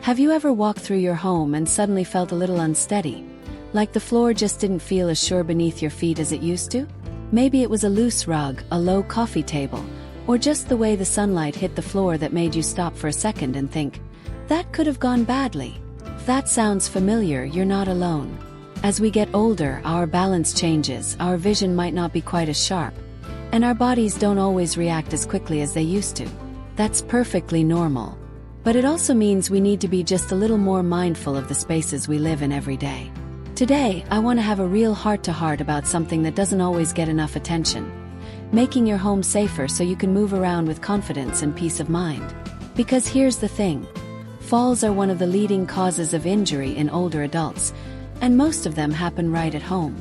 Have you ever walked through your home and suddenly felt a little unsteady? Like the floor just didn't feel as sure beneath your feet as it used to? Maybe it was a loose rug, a low coffee table, or just the way the sunlight hit the floor that made you stop for a second and think, that could have gone badly. If that sounds familiar, you're not alone. As we get older, our balance changes, our vision might not be quite as sharp, and our bodies don't always react as quickly as they used to. That's perfectly normal. But it also means we need to be just a little more mindful of the spaces we live in every day. Today, I want to have a real heart-to-heart about something that doesn't always get enough attention. Making your home safer so you can move around with confidence and peace of mind. Because here's the thing. Falls are one of the leading causes of injury in older adults, and most of them happen right at home.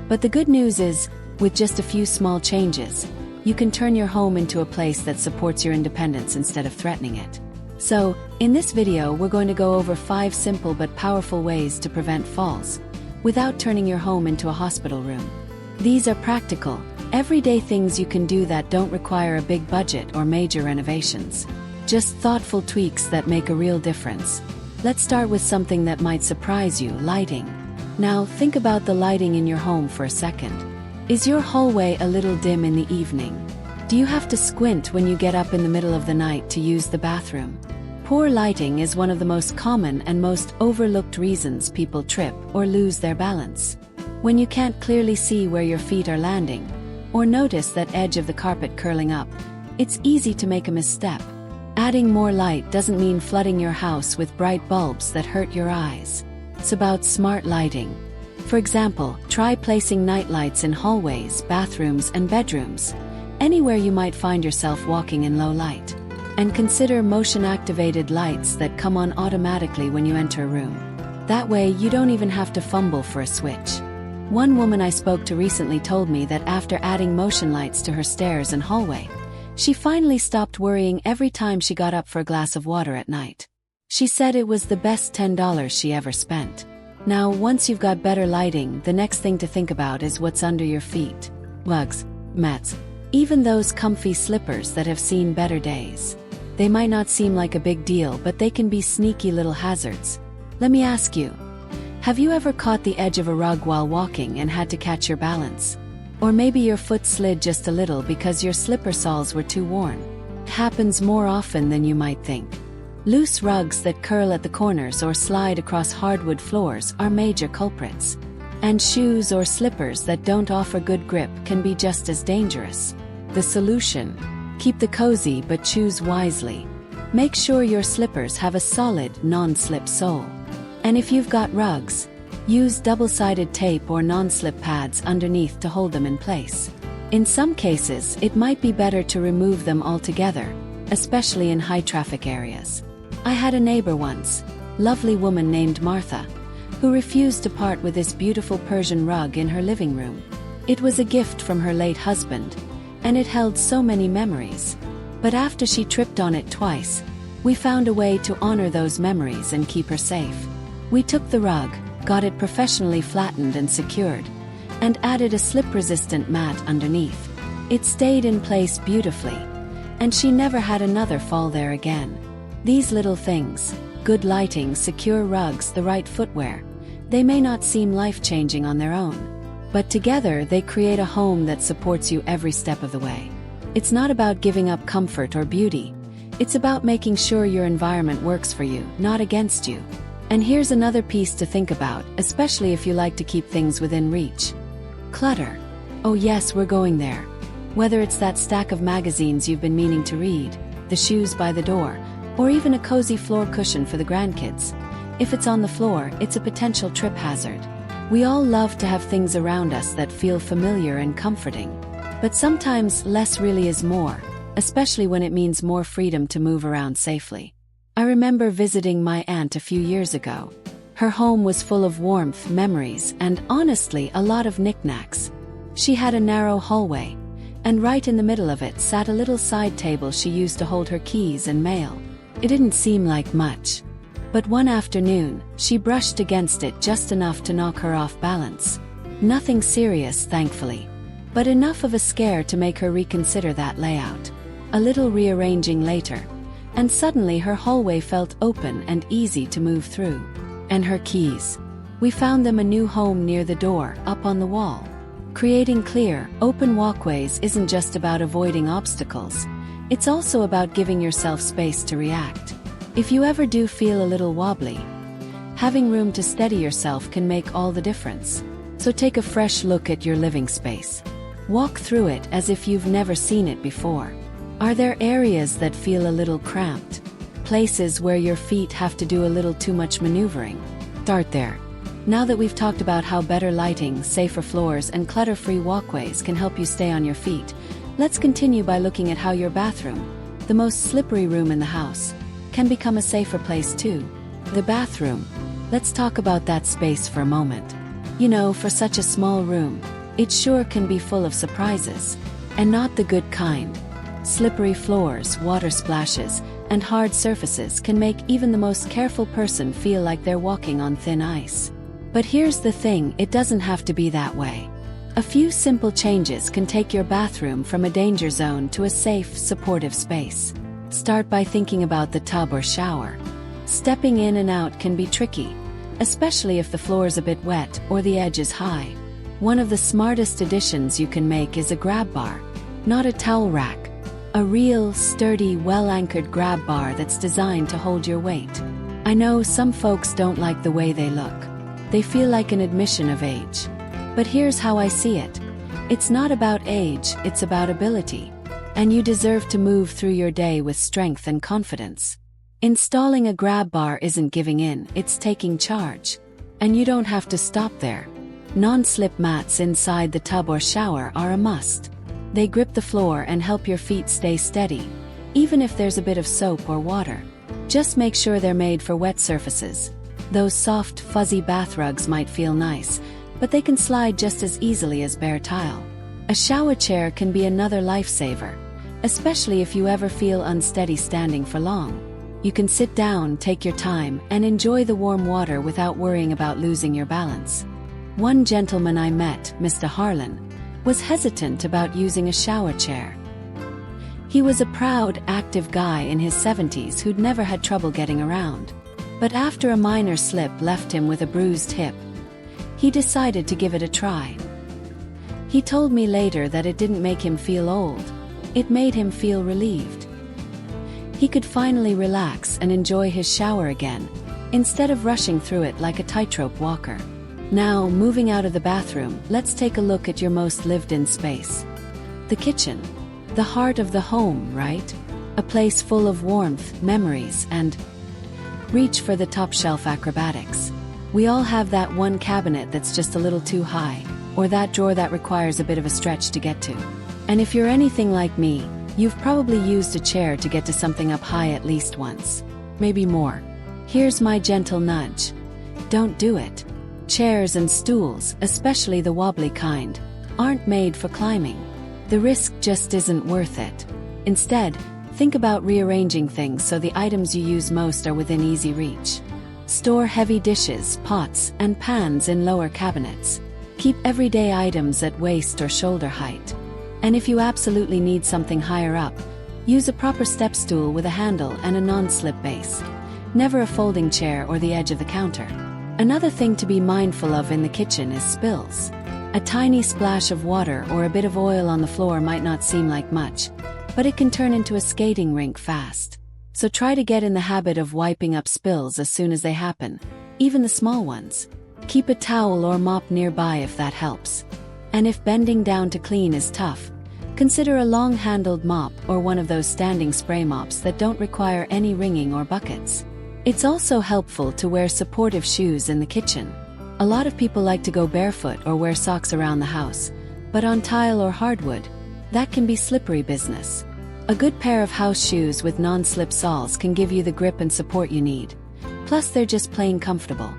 But the good news is, with just a few small changes, you can turn your home into a place that supports your independence instead of threatening it. So, in this video we're going to go over 5 simple but powerful ways to prevent falls, without turning your home into a hospital room. These are practical, everyday things you can do that don't require a big budget or major renovations. Just thoughtful tweaks that make a real difference. Let's start with something that might surprise you, lighting. Now, think about the lighting in your home for a second. Is your hallway a little dim in the evening? Do you have to squint when you get up in the middle of the night to use the bathroom? Poor lighting is one of the most common and most overlooked reasons people trip or lose their balance. When you can't clearly see where your feet are landing, or notice that edge of the carpet curling up, it's easy to make a misstep. Adding more light doesn't mean flooding your house with bright bulbs that hurt your eyes. It's about smart lighting. For example, try placing night lights in hallways, bathrooms, and bedrooms, anywhere you might find yourself walking in low light. And consider motion-activated lights that come on automatically when you enter a room. That way, you don't even have to fumble for a switch. One woman I spoke to recently told me that after adding motion lights to her stairs and hallway, she finally stopped worrying every time she got up for a glass of water at night. She said it was the best $10 she ever spent. Now, once you've got better lighting, the next thing to think about is what's under your feet. Rugs, mats, even those comfy slippers that have seen better days. They might not seem like a big deal, but they can be sneaky little hazards. Let me ask you, have you ever caught the edge of a rug while walking and had to catch your balance? Or maybe your foot slid just a little because your slipper soles were too worn. It happens more often than you might think. Loose rugs that curl at the corners or slide across hardwood floors are major culprits. And shoes or slippers that don't offer good grip can be just as dangerous. The solution: keep the cozy but choose wisely. Make sure your slippers have a solid, non-slip sole. And if you've got rugs, use double-sided tape or non-slip pads underneath to hold them in place. In some cases, it might be better to remove them altogether, especially in high-traffic areas. I had a neighbor once, lovely woman named Martha, who refused to part with this beautiful Persian rug in her living room. It was a gift from her late husband, and it held so many memories. But after she tripped on it twice, we found a way to honor those memories and keep her safe. We took the rug, got it professionally flattened and secured, and added a slip-resistant mat underneath. It stayed in place beautifully, and she never had another fall there again. These little things, good lighting, secure rugs, the right footwear, they may not seem life-changing on their own, but together they create a home that supports you every step of the way. It's not about giving up comfort or beauty. It's about making sure your environment works for you, not against you. And here's another piece to think about, especially if you like to keep things within reach. Clutter. Oh yes, we're going there. Whether it's that stack of magazines you've been meaning to read, the shoes by the door, or even a cozy floor cushion for the grandkids. If it's on the floor, it's a potential trip hazard. We all love to have things around us that feel familiar and comforting. But sometimes less really is more, especially when it means more freedom to move around safely. I remember visiting my aunt a few years ago. Her home was full of warmth, memories, and honestly, a lot of knickknacks. She had a narrow hallway, and right in the middle of it sat a little side table she used to hold her keys and mail. It didn't seem like much. But one afternoon, she brushed against it just enough to knock her off balance. Nothing serious, thankfully, but enough of a scare to make her reconsider that layout. A little rearranging later, and suddenly her hallway felt open and easy to move through. And her keys. We found them a new home near the door, up on the wall. Creating clear, open walkways isn't just about avoiding obstacles. It's also about giving yourself space to react. If you ever do feel a little wobbly, having room to steady yourself can make all the difference. So take a fresh look at your living space. Walk through it as if you've never seen it before. Are there areas that feel a little cramped? Places where your feet have to do a little too much maneuvering? Start there. Now that we've talked about how better lighting, safer floors, and clutter-free walkways can help you stay on your feet, let's continue by looking at how your bathroom, the most slippery room in the house, can become a safer place too. The bathroom. Let's talk about that space for a moment. You know, for such a small room, it sure can be full of surprises. And not the good kind. Slippery floors, water splashes, and hard surfaces can make even the most careful person feel like they're walking on thin ice. But here's the thing, it doesn't have to be that way. A few simple changes can take your bathroom from a danger zone to a safe, supportive space. Start by thinking about the tub or shower. Stepping in and out can be tricky, especially if the floor's a bit wet or the edge is high. One of the smartest additions you can make is a grab bar, not a towel rack. A real, sturdy, well-anchored grab bar that's designed to hold your weight. I know some folks don't like the way they look. They feel like an admission of age. But here's how I see it. It's not about age, it's about ability. And you deserve to move through your day with strength and confidence. Installing a grab bar isn't giving in, it's taking charge. And you don't have to stop there. Non-slip mats inside the tub or shower are a must. They grip the floor and help your feet stay steady, even if there's a bit of soap or water. Just make sure they're made for wet surfaces. Those soft, fuzzy bath rugs might feel nice, but they can slide just as easily as bare tile. A shower chair can be another lifesaver, especially if you ever feel unsteady standing for long. You can sit down, take your time, and enjoy the warm water without worrying about losing your balance. One gentleman I met, Mr. Harlan, was hesitant about using a shower chair. He was a proud, active guy in his 70s who'd never had trouble getting around. But after a minor slip left him with a bruised hip, he decided to give it a try. He told me later that it didn't make him feel old, it made him feel relieved. He could finally relax and enjoy his shower again, instead of rushing through it like a tightrope walker. Now, moving out of the bathroom, let's take a look at your most lived-in space. The kitchen. The heart of the home, right? A place full of warmth, memories, and reach for the top-shelf acrobatics. We all have that one cabinet that's just a little too high, or that drawer that requires a bit of a stretch to get to. And if you're anything like me, you've probably used a chair to get to something up high at least once. Maybe more. Here's my gentle nudge. Don't do it. Chairs and stools, especially the wobbly kind, aren't made for climbing. The risk just isn't worth it. Instead, think about rearranging things so the items you use most are within easy reach. Store heavy dishes, pots, and pans in lower cabinets. Keep everyday items at waist or shoulder height. And if you absolutely need something higher up, use a proper step stool with a handle and a non-slip base. Never a folding chair or the edge of the counter. Another thing to be mindful of in the kitchen is spills. A tiny splash of water or a bit of oil on the floor might not seem like much, but it can turn into a skating rink fast. So try to get in the habit of wiping up spills as soon as they happen, even the small ones. Keep a towel or mop nearby if that helps. And if bending down to clean is tough, consider a long-handled mop or one of those standing spray mops that don't require any wringing or buckets. It's also helpful to wear supportive shoes in the kitchen. A lot of people like to go barefoot or wear socks around the house, but on tile or hardwood, that can be slippery business. A good pair of house shoes with non-slip soles can give you the grip and support you need. Plus, they're just plain comfortable.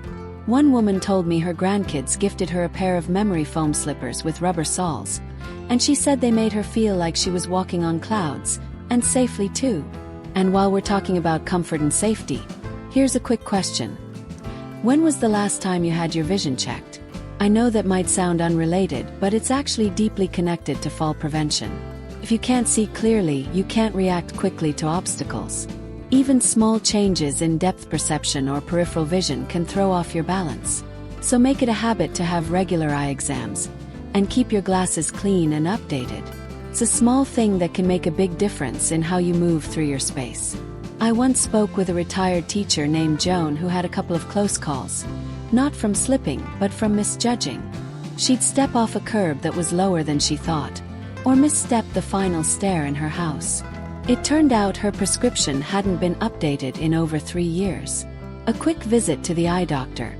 One woman told me her grandkids gifted her a pair of memory foam slippers with rubber soles, and she said they made her feel like she was walking on clouds, and safely too. And while we're talking about comfort and safety, here's a quick question. When was the last time you had your vision checked? I know that might sound unrelated, but it's actually deeply connected to fall prevention. If you can't see clearly, you can't react quickly to obstacles. Even small changes in depth perception or peripheral vision can throw off your balance. So make it a habit to have regular eye exams, and keep your glasses clean and updated. It's a small thing that can make a big difference in how you move through your space. I once spoke with a retired teacher named Joan who had a couple of close calls. Not from slipping, but from misjudging. She'd step off a curb that was lower than she thought, or misstep the final stair in her house. It turned out her prescription hadn't been updated in over 3 years. A quick visit to the eye doctor,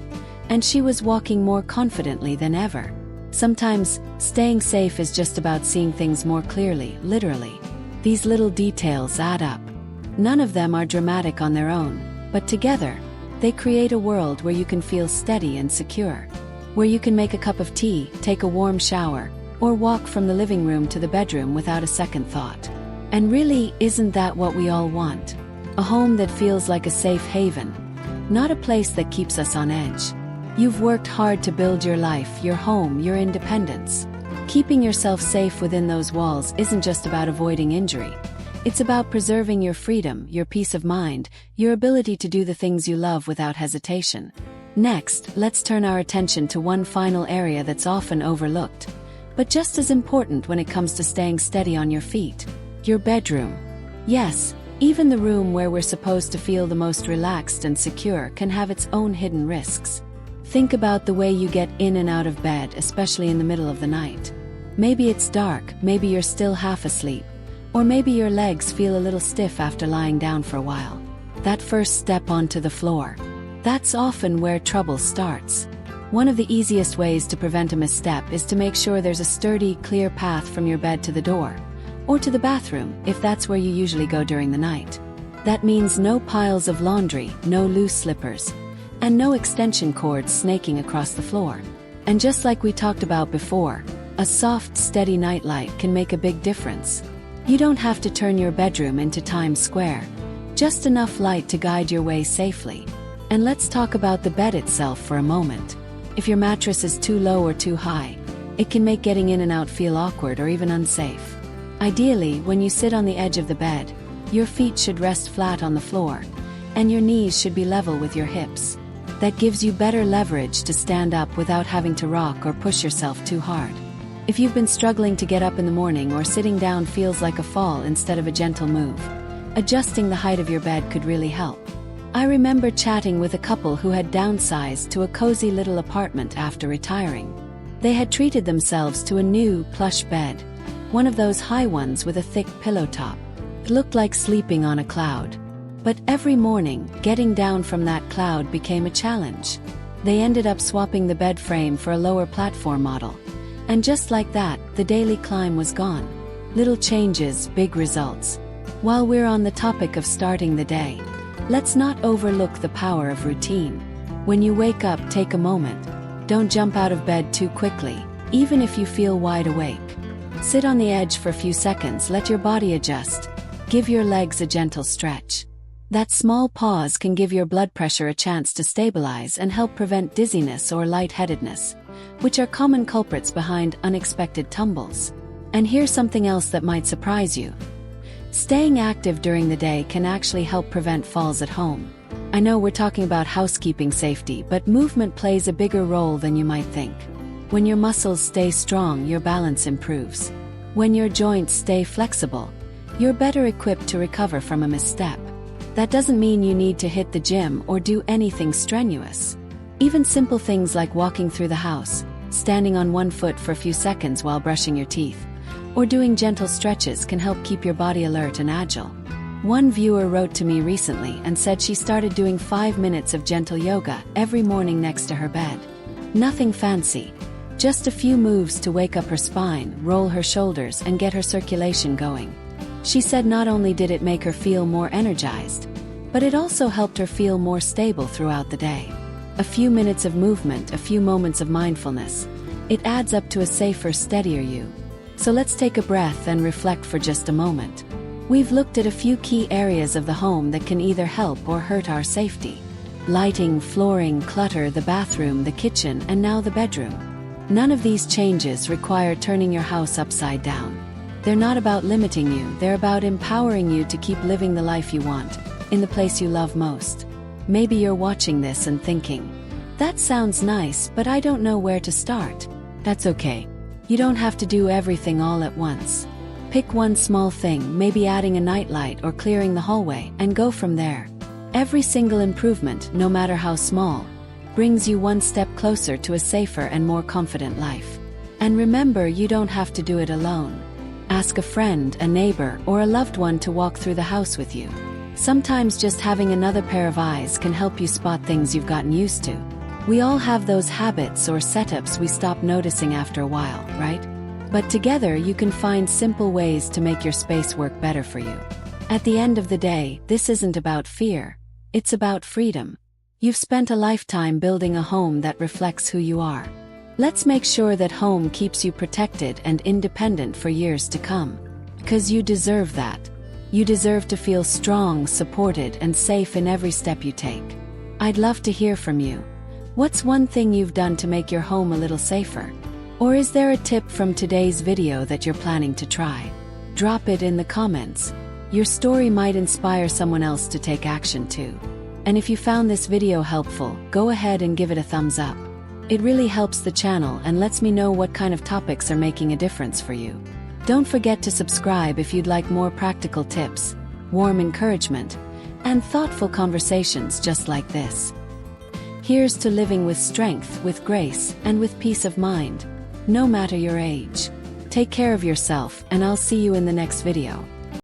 and she was walking more confidently than ever. Sometimes, staying safe is just about seeing things more clearly, literally. These little details add up. None of them are dramatic on their own, but together, they create a world where you can feel steady and secure. Where you can make a cup of tea, take a warm shower, or walk from the living room to the bedroom without a second thought. And really, isn't that what we all want? A home that feels like a safe haven, not a place that keeps us on edge. You've worked hard to build your life, your home, your independence. Keeping yourself safe within those walls isn't just about avoiding injury. It's about preserving your freedom, your peace of mind, your ability to do the things you love without hesitation. Next, let's turn our attention to one final area that's often overlooked, but just as important when it comes to staying steady on your feet. Your bedroom. Yes, even the room where we're supposed to feel the most relaxed and secure can have its own hidden risks. Think about the way you get in and out of bed, especially in the middle of the night. Maybe it's dark, maybe you're still half asleep, or maybe your legs feel a little stiff after lying down for a while. That first step onto the floor. That's often where trouble starts. One of the easiest ways to prevent a misstep is to make sure there's a sturdy, clear path from your bed to the door, or to the bathroom, if that's where you usually go during the night. That means no piles of laundry, no loose slippers, and no extension cords snaking across the floor. And just like we talked about before, a soft, steady nightlight can make a big difference. You don't have to turn your bedroom into Times Square, just enough light to guide your way safely. And let's talk about the bed itself for a moment. If your mattress is too low or too high, it can make getting in and out feel awkward or even unsafe. Ideally, when you sit on the edge of the bed, your feet should rest flat on the floor, and your knees should be level with your hips. That gives you better leverage to stand up without having to rock or push yourself too hard. If you've been struggling to get up in the morning or sitting down feels like a fall instead of a gentle move, adjusting the height of your bed could really help. I remember chatting with a couple who had downsized to a cozy little apartment after retiring. They had treated themselves to a new, plush bed, one of those high ones with a thick pillow top. It looked like sleeping on a cloud. But every morning, getting down from that cloud became a challenge. They ended up swapping the bed frame for a lower platform model. And just like that, the daily climb was gone. Little changes, big results. While we're on the topic of starting the day, let's not overlook the power of routine. When you wake up, take a moment. Don't jump out of bed too quickly, even if you feel wide awake. Sit on the edge for a few seconds, let your body adjust. Give your legs a gentle stretch. That small pause can give your blood pressure a chance to stabilize and help prevent dizziness or lightheadedness, which are common culprits behind unexpected tumbles. And here's something else that might surprise you. Staying active during the day can actually help prevent falls at home. I know we're talking about housekeeping safety, but movement plays a bigger role than you might think. When your muscles stay strong, your balance improves. When your joints stay flexible, you're better equipped to recover from a misstep. That doesn't mean you need to hit the gym or do anything strenuous. Even simple things like walking through the house, standing on one foot for a few seconds while brushing your teeth, or doing gentle stretches can help keep your body alert and agile. One viewer wrote to me recently and said she started doing 5 minutes of gentle yoga every morning next to her bed. Nothing fancy, just a few moves to wake up her spine, roll her shoulders, and get her circulation going. She said not only did it make her feel more energized, but it also helped her feel more stable throughout the day. A few minutes of movement, a few moments of mindfulness, it adds up to a safer, steadier you. So let's take a breath and reflect for just a moment. We've looked at a few key areas of the home that can either help or hurt our safety. Lighting, flooring, clutter, the bathroom, the kitchen, and now the bedroom. None of these changes require turning your house upside down. They're not about limiting you, they're about empowering you to keep living the life you want. in the place you love most. Maybe you're watching this and thinking, that sounds nice, but I don't know where to start. That's okay. You don't have to do everything all at once. Pick one small thing, maybe adding a nightlight or clearing the hallway, and go from there. Every single improvement, no matter how small, brings you one step closer to a safer and more confident life. And remember, you don't have to do it alone. Ask a friend, a neighbor, or a loved one to walk through the house with you. Sometimes just having another pair of eyes can help you spot things you've gotten used to. We all have those habits or setups we stop noticing after a while, right? But together you can find simple ways to make your space work better for you. At the end of the day, this isn't about fear. It's about freedom. You've spent a lifetime building a home that reflects who you are. Let's make sure that home keeps you protected and independent for years to come. 'Cause you deserve that. You deserve to feel strong, supported, and safe in every step you take. I'd love to hear from you. What's one thing you've done to make your home a little safer? Or is there a tip from today's video that you're planning to try? Drop it in the comments. Your story might inspire someone else to take action too. And if you found this video helpful, go ahead and give it a thumbs up. It really helps the channel and lets me know what kind of topics are making a difference for you. Don't forget to subscribe if you'd like more practical tips, warm encouragement, and thoughtful conversations just like this. Here's to living with strength, with grace, and with peace of mind, no matter your age. Take care of yourself, and I'll see you in the next video.